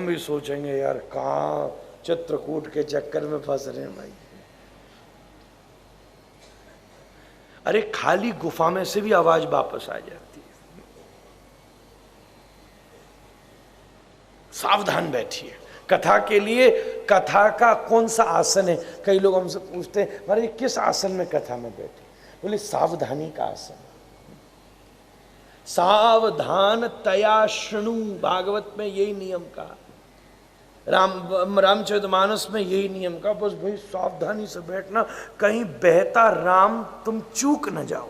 हम भी सोचेंगे यार कहाँ चित्रकूट के चक्कर में फंस रहे हैं भाई। अरे खाली गुफा में से भी आवाज वापस आ जाती है। सावधान बैठिए कथा के लिए। कथा का कौन सा आसन है? कई लोग हमसे पूछते हैं महाराज किस आसन में कथा में बैठे? बोले सावधानी का आसन। सावधान तया शृणु, भागवत में यही नियम का, रामचरितमानस में यही नियम का। बस भाई सावधानी से बैठना, कहीं बहता राम तुम चूक न जाओ।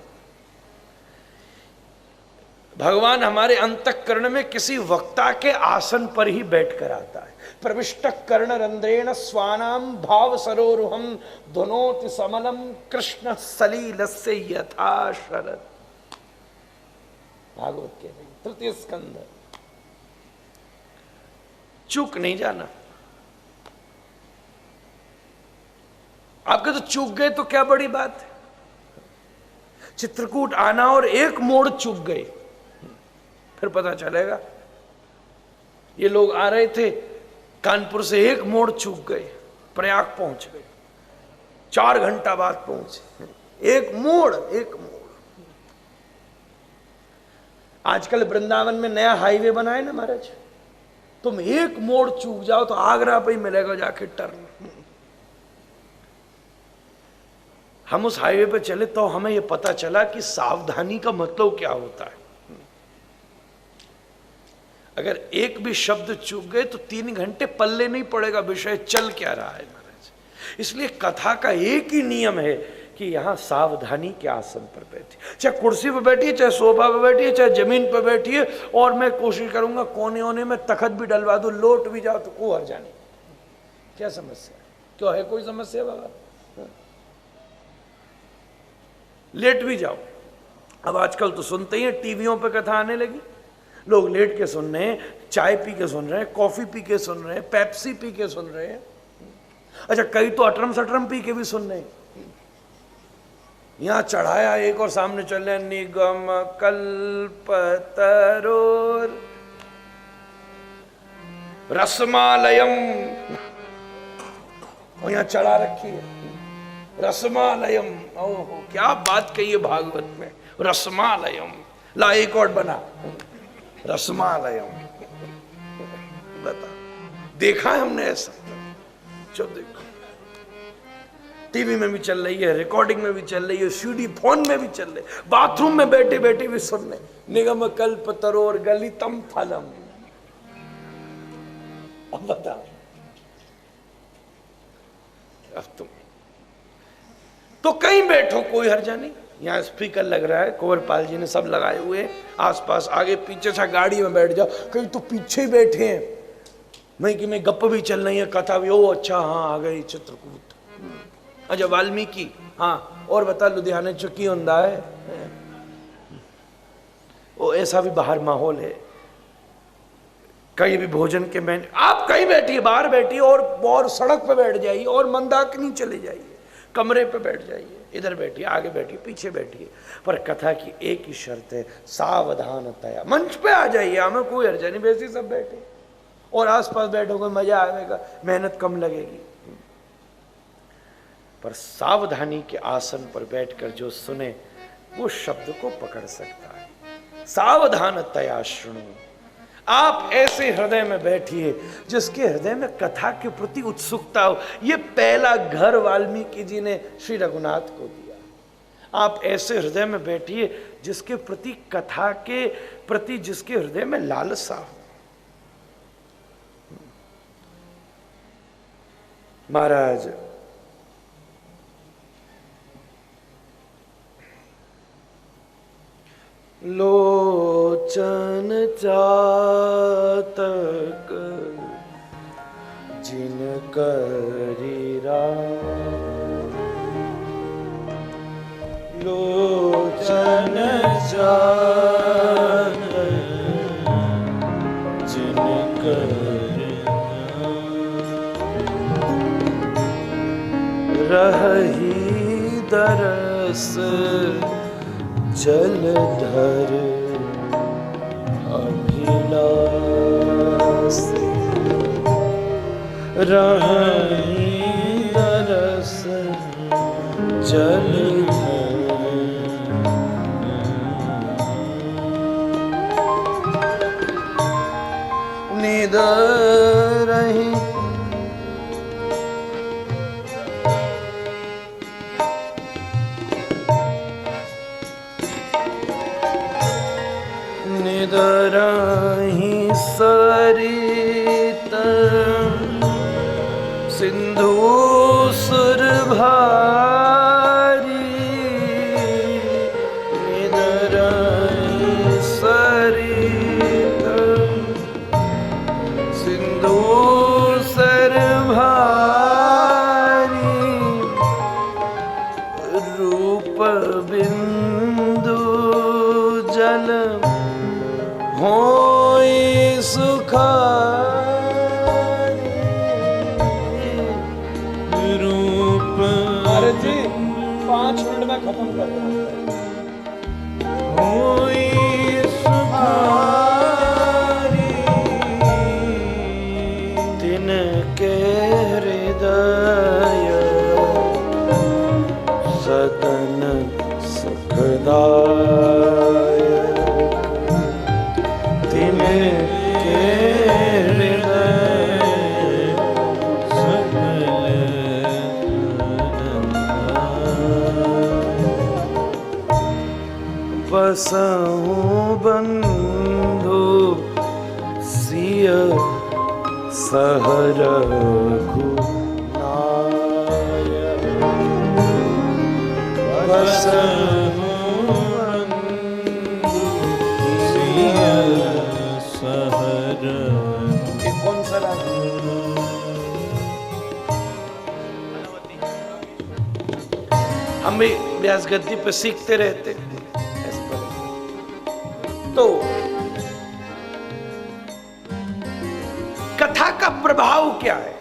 भगवान हमारे अंतःकरण में किसी वक्ता के आसन पर ही बैठ कर आता है। प्रविष्ट कर्ण रंध्रेण स्वानाम भाव सरोरुहम धुनोति समलम कृष्ण सलीलस्य यथा शरद। भागवत के तृतीय स्कंद। चूक नहीं जाना। आपके तो चूक गए तो क्या बड़ी बात है। चित्रकूट आना और एक मोड़ चूक गए, फिर पता चलेगा। ये लोग आ रहे थे कानपुर से, एक मोड़ चूक गए, प्रयाग पहुंच गए, 4 घंटा बाद पहुंचे। एक मोड़। आजकल वृंदावन में नया हाईवे बना है ना महाराज, तुम एक मोड़ चूक जाओ तो आगरा पे ही मिलेगा जाके टर्न। हम उस हाईवे पे चले तो हमें यह पता चला कि सावधानी का मतलब क्या होता है। अगर एक भी शब्द चूक गए तो 3 घंटे पल्ले नहीं पड़ेगा विषय चल क्या रहा है महाराज। इसलिए कथा का एक ही नियम है कि यहां सावधानी के आसन पर बैठिए, चाहे कुर्सी पर बैठिए, चाहे सोफा पर बैठिए, चाहे जमीन पर बैठिए। और मैं कोशिश करूंगा कोने होने में तखत भी डलवा दूं, लोट भी जाओ तो कोई हर्जा नहीं। क्या समस्या? क्यों है कोई समस्या बाबा? लेट भी जाओ। अब आजकल तो सुनते ही हैं टीवियों पे कथा आने लगी, लोग लेट के सुन रहे हैं, चाय पी के सुन रहे हैं, कॉफी पी के सुन रहे हैं, पेप्सी पी के सुन रहे हैं। अच्छा कई तो अटरम सटरम पी के भी सुन रहे हैं। यहां चढ़ाया एक और सामने चल रहे निगम कल्पतरोर रसमालयम, और यहां चढ़ा रखी है रसमालयम। ओहो क्या बात कही है भागवत में, रसमालयम। ला एक और बना रसमालयम। बता देखा है हमने ऐसा? चलो देखो, टीवी में भी चल रही है, रिकॉर्डिंग में भी चल रही है, सीडी फोन में भी चल रही है, बाथरूम में बैठे बैठे भी सुन रहे। निगम कल्पतरोर गलितम फलम। अब बता, अब तुम तो कहीं बैठो कोई हर्जा नहीं। यहाँ स्पीकर लग रहा है, कुंवरपाल जी ने सब लगाए हुए हैं आसपास, आगे पीछे से गाड़ी में बैठ जाओ, कहीं तो पीछे ही बैठे हैं। मैं कि मैं गप्प भी चल रही है, कथा भी। ओ अच्छा हाँ आ गई चित्रकूट। अच्छा वाल्मीकि, हाँ और बता लुधियाने चुकी होंदा है। वो ऐसा भी बाहर माहौल है, कहीं भी भोजन के में आप कहीं बैठिए, बाहर बैठिए, और सड़क पे बैठ जाइए, और मंदाकिनी चले जाइए, कमरे पे बैठ जाइए, इधर बैठिए, आगे बैठिए, पीछे बैठिए। पर कथा की एक ही शर्त है, सावधानतया। मंच पे आ जाइए, हमें कोई हर्जा नहीं, वैसे सब बैठे और आसपास बैठोगे मजा आएगा, मेहनत कम लगेगी। पर सावधानी के आसन पर बैठकर जो सुने वो शब्द को पकड़ सकता है। सावधानतया शृणु। आप ऐसे हृदय में बैठिए जिसके हृदय में कथा के प्रति उत्सुकता हो। ये पहला घर वाल्मीकि जी ने श्री रघुनाथ को दिया। आप ऐसे हृदय में बैठिए जिसके प्रति, कथा के प्रति जिसके हृदय में लालसा हो। महाराज लोचन चातक जिन करीरा, लोचन चातक जिन करीरा, रही दरस जलधर अभिलाष। रही दरस जल निद रही निद रही सरित सिंधु सुर भारी निद रही सरित सिंधु सुर भारी रूप बिंदु जल होई सुखारी रूप। अरे जी 5 मिनट में खत्म कर देना। होई सुखारी तिनके हृदय सदन सुखदाय तिनके हृदय सकल बसहु बंधु सिय सहर बसहु सिय सहर। ये कौन सा राग है? हम भी व्यास गद्दी पे सीखते रहते। तो कथा का प्रभाव क्या है?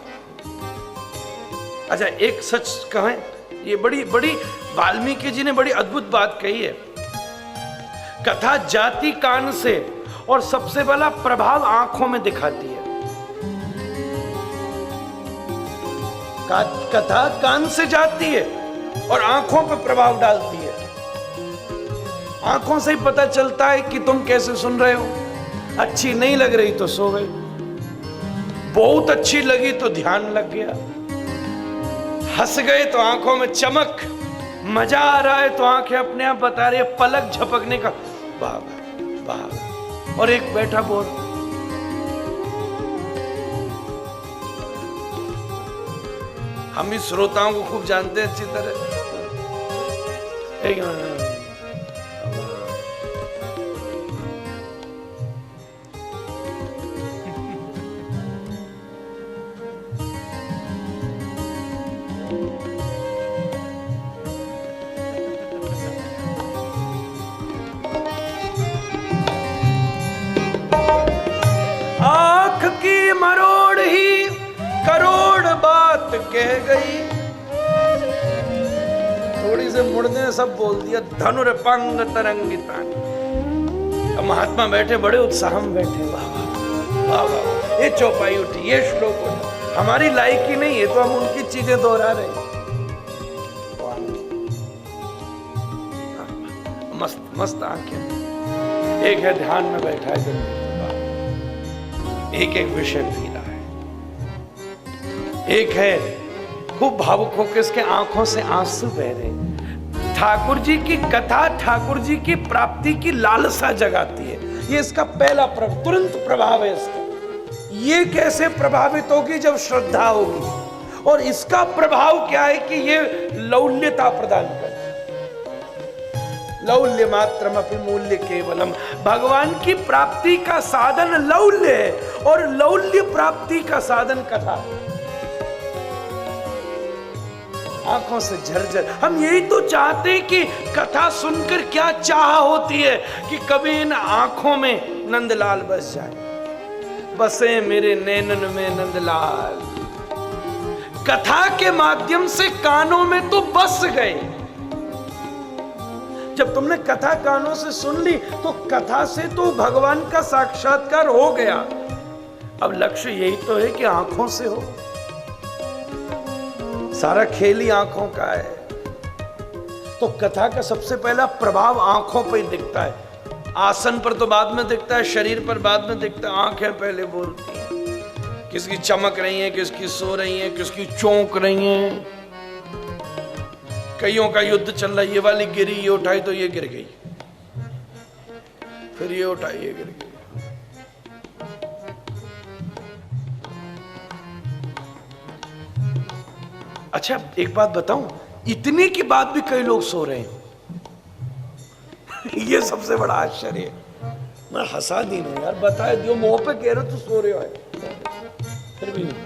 अच्छा एक सच कहें, ये बड़ी वाल्मीकि जी ने बड़ी अद्भुत बात कही है। कथा जाति कान से और सबसे बड़ा प्रभाव आंखों में दिखाती है। कथा कान से जाती है और आंखों पर प्रभाव डालती है। आंखों से ही पता चलता है कि तुम कैसे सुन रहे हो। अच्छी नहीं लग रही तो सो गए, बहुत अच्छी लगी तो ध्यान लग गया, हंस गए तो आंखों में चमक, मजा आ रहा है तो आंखें अपने आप बता रही है, पलक झपकने का वाह वाह। और एक बैठा बोल, हम भी श्रोताओं को खूब जानते हैं अच्छी तरह। एक की मरोड़ ही करोड़ बात कह गई। थोड़ी से मुड़ने सब बोल दिया। धनुर्पंग तरंगिता। महात्मा बैठे बड़े उत्साह में बैठे। वाह वाह वाह, ये चौपाई उठी, ये श्लोक उठा, हमारी लायकी नहीं है तो हम उनकी चीजें दोहरा रहे। मस्त मस्त आंखें। एक है ध्यान में बैठा है, एक एक विषय पी रहा है, एक है खूब भावुक होकर इसके आंखों से आंसू बह रहे। ठाकुर जी की कथा ठाकुर जी की प्राप्ति की लालसा जगाती है। ये इसका पहला तुरंत प्रभाव है इसका। ये कैसे प्रभावित होगी? जब श्रद्धा होगी। और इसका प्रभाव क्या है कि ये लौल्यता प्रदान करता है। लौल्य मात्रमपि मूल्य केवलम। भगवान की प्राप्ति का साधन लौल्य है और लौल्य प्राप्ति का साधन कथा। आंखों से झरझर। हम यही तो चाहते हैं कि कथा सुनकर क्या चाह होती है कि कभी इन आंखों में नंदलाल बस जाए। बसे मेरे नैनन में नंदलाल। कथा के माध्यम से कानों में तो बस गए। जब तुमने कथा कानों से सुन ली तो कथा से तो भगवान का साक्षात्कार हो गया। अब लक्ष्य यही तो है कि आंखों से हो। सारा खेल ही आंखों का है। तो कथा का सबसे पहला प्रभाव आंखों पर ही दिखता है। आसन पर तो बाद में दिखता है, शरीर पर बाद में दिखता है, आंखें पहले बोलती हैं। किसकी चमक रही है, किसकी सो रही है, किसकी चौंक रही है। कईयों का युद्ध चल रहा है, ये वाली गिरी, ये उठाई तो ये गिर गई, फिर ये उठाई ये गिर गई। अच्छा एक बात बताऊं, इतने की बात भी कई लोग सो रहे हैं। ये सबसे बड़ा आश्चर्य है। मैं हंसा दी नहीं यार, बताए दियो, मुंह पे कह रहे तो सो रहे हो, फिर भी नहीं।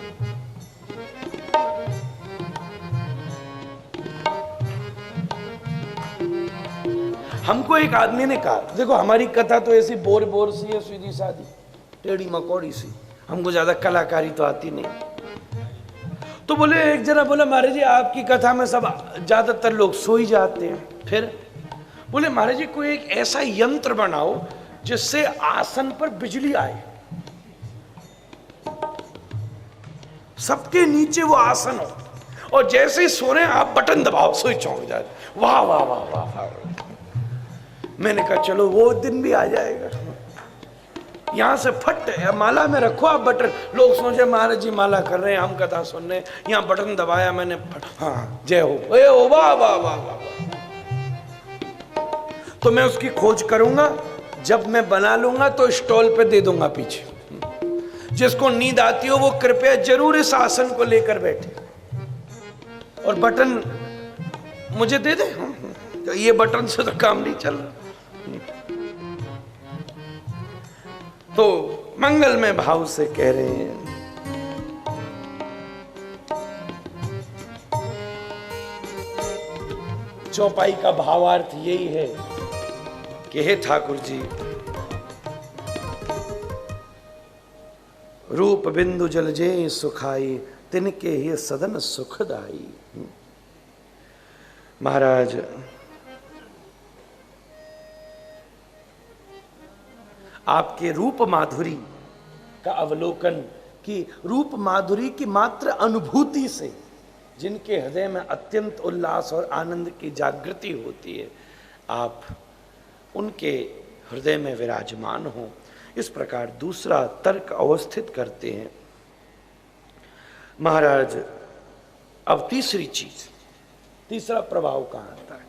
हमको एक आदमी ने कहा, देखो हमारी कथा तो ऐसी बोर बोर सी है, सीधी सादी टेढ़ी मकोड़ी सी, हमको ज्यादा कलाकारी तो आती नहीं। तो बोले, एक जना बोला, महाराज जी आपकी कथा में सब ज्यादातर लोग सो ही जाते हैं। फिर बोले, महाराज जी कोई एक ऐसा यंत्र बनाओ जिससे आसन पर बिजली आए, सबके नीचे वो आसन हो, और जैसे ही सो रहे हैं आप बटन दबाओ, स्विच ऑन हो जाए। वाह वाह वाह वाह वाह। मैंने कहा चलो वो दिन भी आ जाएगा। यहां से फट माला में रखो आप बटन, लोग सोचे महाराज जी माला कर रहे हैं, हम कथा सुन रहे हैं, यहां बटन दबाया मैंने, हाँ जय हो, वाह वाह वाह वाह। तो मैं उसकी खोज करूंगा, जब मैं बना लूंगा तो स्टॉल पे दे दूंगा पीछे। जिसको नींद आती हो वो कृपया जरूर इस आसन को लेकर बैठे, और बटन मुझे दे दे। तो ये बटन से तो काम नहीं चल रहा। तो मंगलमय भाव से कह रहे हैं, चौपाई का भावार्थ यही है कि हे ठाकुर जी, रूप बिंदु जल जे सुखाई, तिनके ही सदन सुखदाई। महाराज आपके रूप माधुरी का अवलोकन, कि रूप माधुरी की मात्र अनुभूति से जिनके हृदय में अत्यंत उल्लास और आनंद की जागृति होती है, आप उनके हृदय में विराजमान हो। इस प्रकार दूसरा तर्क अवस्थित करते हैं महाराज। अब तीसरी चीज, तीसरा प्रभाव कहाँ आता है?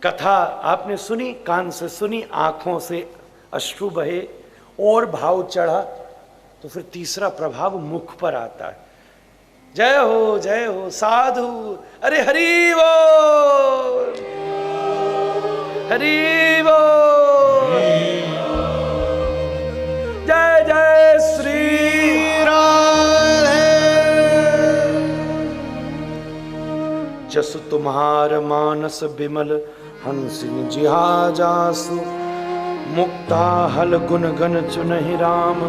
कथा आपने सुनी, कान से सुनी, आंखों से अश्रु बहे और भाव चढ़ा, तो फिर तीसरा प्रभाव मुख पर आता है। जय हो साधु, अरे हरि बोल, हरि बोल, जय जय श्री राधे। जसु तुम्हार मानस बिमल, हंसिन जिहाजासु, मुक्ता हल गुण गण चुनहि राम,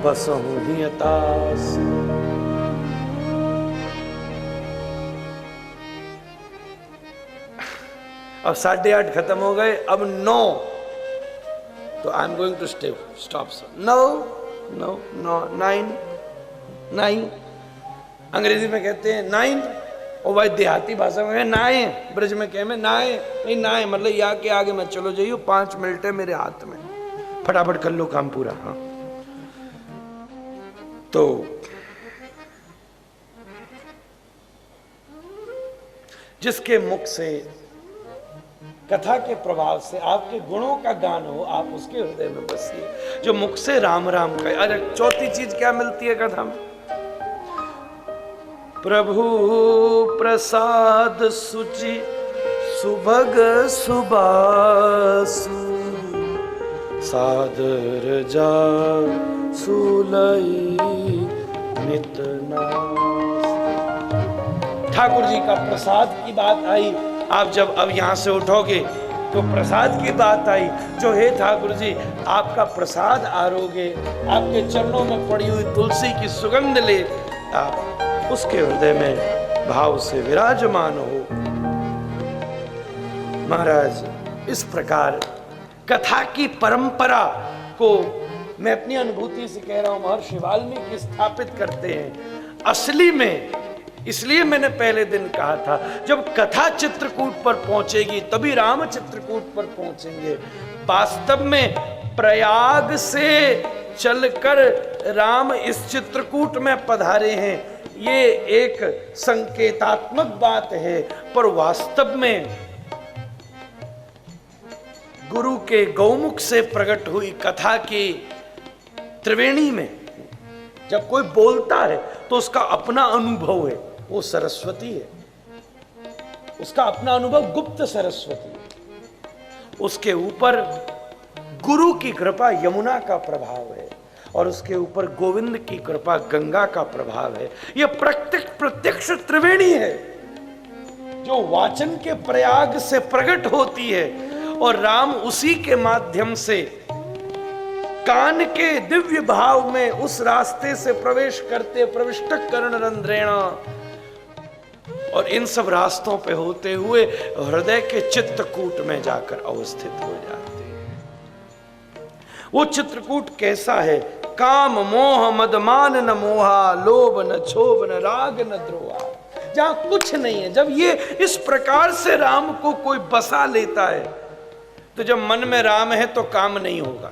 बसहु हियतास। अब 8:30 खत्म हो गए, अब 9, तो I am going to stop. No no no, 9 अंग्रेजी में कहते हैं 9, और भाई देहाती भाषा में नाए, ब्रज में कह में नाए, नहीं नाए मतलब या के आगे मत चलो जाइयो, 5 मिनट है मेरे हाथ में, फटाफट कर लो काम पूरा। हाँ, तो जिसके मुख से, कथा के प्रभाव से आपके गुणों का गान हो, आप उसके हृदय में बसिए, जो मुख से राम राम कहे। अरे चौथी चीज क्या मिलती है कथा में? प्रभु प्रसाद सुचि सुभग सुबासु, सादर जा सुलई नित नास। ठाकुर जी का प्रसाद की बात आई। आप जब अब यहाँ से उठोगे तो प्रसाद की बात आई, जो हे ठाकुर जी आपका प्रसाद आरोगे, आपके चरणों में पड़ी हुई तुलसी की सुगंध ले, आप उसके हृदय में भाव से विराजमान हो। महाराज इस प्रकार कथा की परंपरा को मैं अपनी अनुभूति से कह रहा हूं, महर्षि वाल्मीकि स्थापित करते हैं। असली में इसलिए मैंने पहले दिन कहा था, जब कथा चित्रकूट पर पहुंचेगी तभी राम चित्रकूट पर पहुंचेंगे। वास्तव में प्रयाग से चलकर राम इस चित्रकूट में पधारे हैं, ये एक संकेतात्मक बात है, पर वास्तव में गुरु के गौमुख से प्रकट हुई कथा की त्रिवेणी में जब कोई बोलता है तो उसका अपना अनुभव है, वो सरस्वती है, उसका अपना अनुभव गुप्त सरस्वती है, उसके ऊपर गुरु की कृपा यमुना का प्रभाव है और उसके ऊपर गोविंद की कृपा गंगा का प्रभाव है। यह प्रत्यक्ष त्रिवेणी है जो वाचन के प्रयाग से प्रकट होती है और राम उसी के माध्यम से कान के दिव्य भाव में उस रास्ते से प्रवेश करते, प्रविष्ट कर्ण रंध्रेण, और इन सब रास्तों पे होते हुए हृदय के चित्रकूट में जाकर अवस्थित हो जाते हैं। वो चित्रकूट कैसा है? काम मोह मदमान न मोहा, लोभ न क्षोभ न राग न द्रोहा, जहां कुछ नहीं है। जब ये इस प्रकार से राम को कोई बसा लेता है तो जब मन में राम है तो काम नहीं होगा,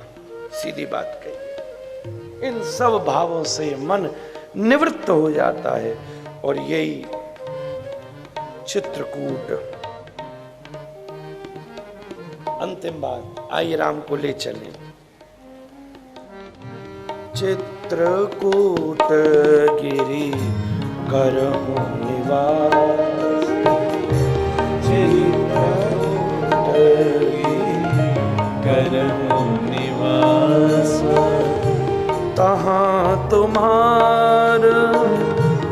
सीधी बात कही। इन सब भावों से मन निवृत्त हो जाता है और यही चित्रकूट। अंतिम बात, आइए राम को ले चलें। चित्रकूट गिरि करहु निवास, चित्रकूट गिरि करहु निवास, तहाँ तुम्हार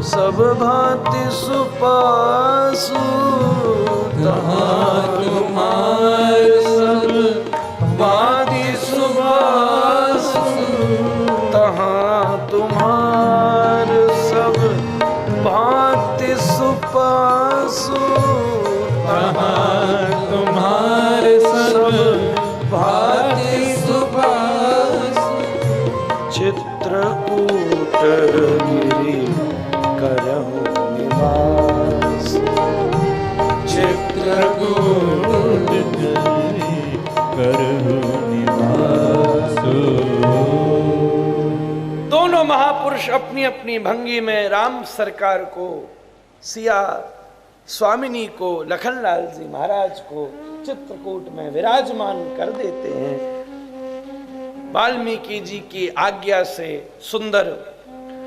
सब भांति सुपासु, तहाँ तुम्हार सब भांति सुपासु, तहाँ तुम्हार सब भांति सुपासु, तहाँ तुम्हार सब भांति सुपासु, चित्रकूट गिरि करहु निवास, चित्रकूट गिरि करहु निवास। दोनों महापुरुष अपनी अपनी भंगी में राम सरकार को, सिया स्वामिनी को, लखनलाल जी महाराज को चित्रकूट में विराजमान कर देते हैं। वाल्मीकि जी की आज्ञा से सुंदर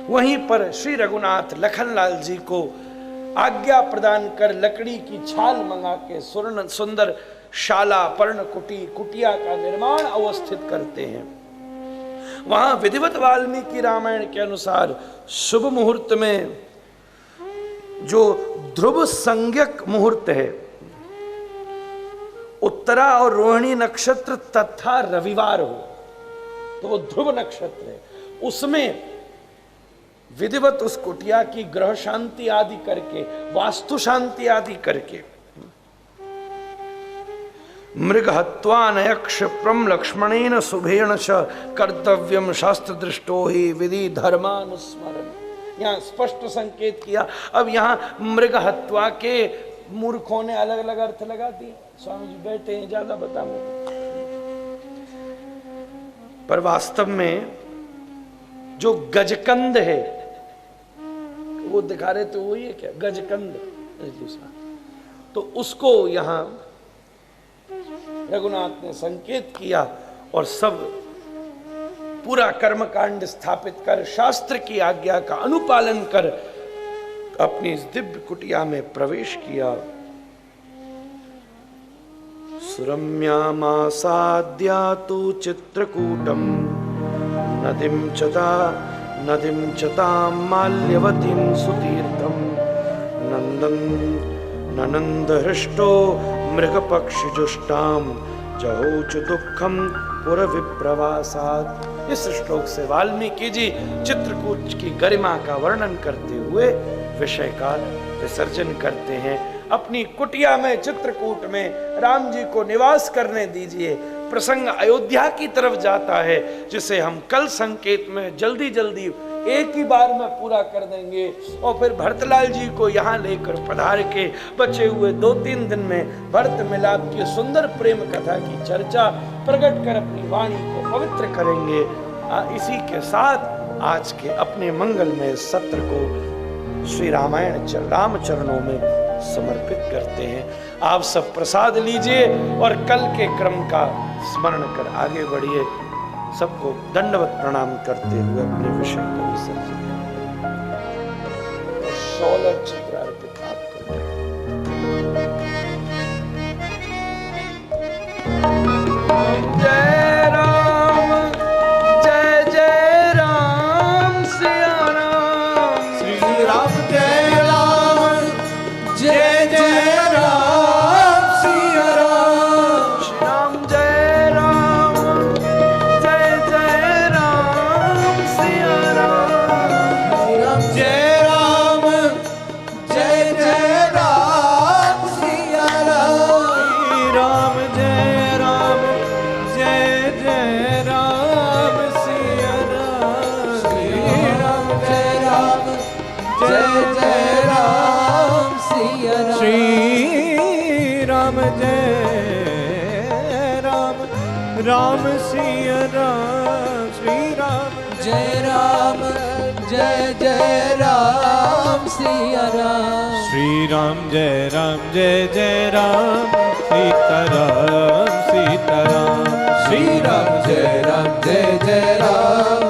वहीं पर श्री रघुनाथ लखनलाल जी को आज्ञा प्रदान कर लकड़ी की छाल मंगा के सुंदर शाला पर्ण कुटिया का निर्माण अवस्थित करते हैं। वहां विधिवत वाल्मीकि रामायण के अनुसार शुभ मुहूर्त में जो ध्रुव संज्ञक मुहूर्त है, उत्तरा और रोहिणी नक्षत्र तथा रविवार हो तो वो ध्रुव नक्षत्र है, उसमें विधिवत उस कुटिया की ग्रह शांति आदि करके, वास्तु शांति आदि करके, मृग हत्वा नयक्ष प्रम लक्ष्मणेन शुभेण च कर्तव्यम शास्त्र दृष्टो ही विधि धर्मानुस्मरण। यहाँ स्पष्ट संकेत किया। अब यहाँ मृग हत्वा के मूर्खों ने अलग अलग अर्थ लगा दिए। स्वामी जी बैठे हैं, ज्यादा बता मुझे, पर वास्तव में जो गजकंद है वो दिखा रहे तो वही है क्या? गजकंद दूसरा, तो उसको यहां रघुनाथ ने संकेत किया और सब पूरा कर्मकांड स्थापित कर, शास्त्र की आज्ञा का अनुपालन कर अपनी इस दिव्य कुटिया में प्रवेश किया। सुरम्यामासाद्या तु चित्रकूटम नदीं चतां माल्यवतीं सुतीर्थं ननंदहृष्टो मृगपक्षिजुष्टां जहोच दुःखं पुरविप्रवासात्। इस श्लोक से वाल्मीकि जी चित्रकूट की गरिमा का वर्णन करते हुए विषय का विसर्जन करते हैं। अपनी कुटिया में, चित्रकूट में राम जी को निवास करने दीजिए। प्रसंग अयोध्या की तरफ जाता है, जिसे हम कल संकेत में जल्दी जल्दी एक ही बार में पूरा कर देंगे। और फिर भरतलाल जी को यहाँ लेकर पधार के बचे हुए 2-3 दिन में भरत मिलाप की सुंदर प्रेम कथा की चर्चा प्रकट कर अपनी वाणी को पवित्र करेंगे। इसी के साथ आज के अपने मंगलमय सत्र को श्री रामायण राम चरणों में समर्पित करते हैं। आप सब प्रसाद लीजिए और कल के क्रम का स्मरण कर आगे बढ़िए। सबको दंडवत प्रणाम करते हुए अपने विषय को विसर्जित करें। 16 चित्र अर्पित आपको। जय राम जय जय राम सिया राम। श्री राम जय राम जय जय राम सिया राम। श्री राम जय राम जय जय राम सिया राम। श्री राम जय राम जय जय राम सिया राम। श्री राम जय राम जय जय राम सिया राम। श्री राम जय राम जय जय राम सिया राम। श्री राम जय राम राम सिया राम। श्री राम जय राम जय जय राम सिया राम। श्री राम जय जय राम सीताराम सीताराम। श्री राम जय जय राम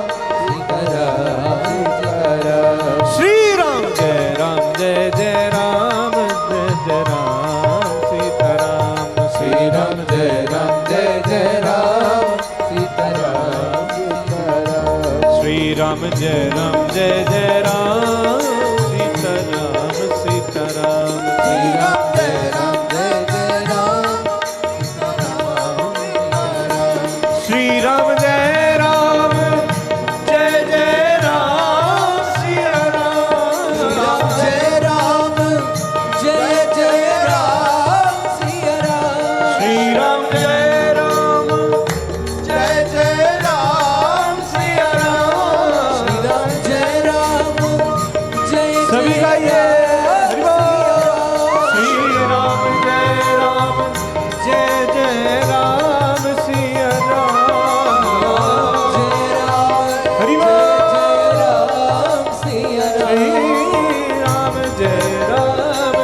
सीताराम सीताराम। श्री राम जय जय राम सीताराम। श्री राम जय जय राम सीताराम सीताराम। श्री राम जय जय राम सीताराम सीताराम। श्री राम जय जय राम सीताराम सीताराम। श्री राम जय जय राम सिया राम। श्री राम जय जय राम सिया राम। श्री राम जय जय राम सिया राम। श्री राम जय जय सभी गाइए। श्री राम जय जय राम सिया राम। हरि बोल राम सिया राम। श्री राम जय जय राम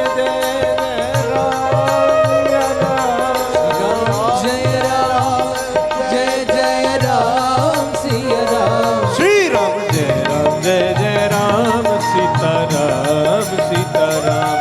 जय जय राम सिया राम। श्री राम जय जय राम सीताराम सीताराम।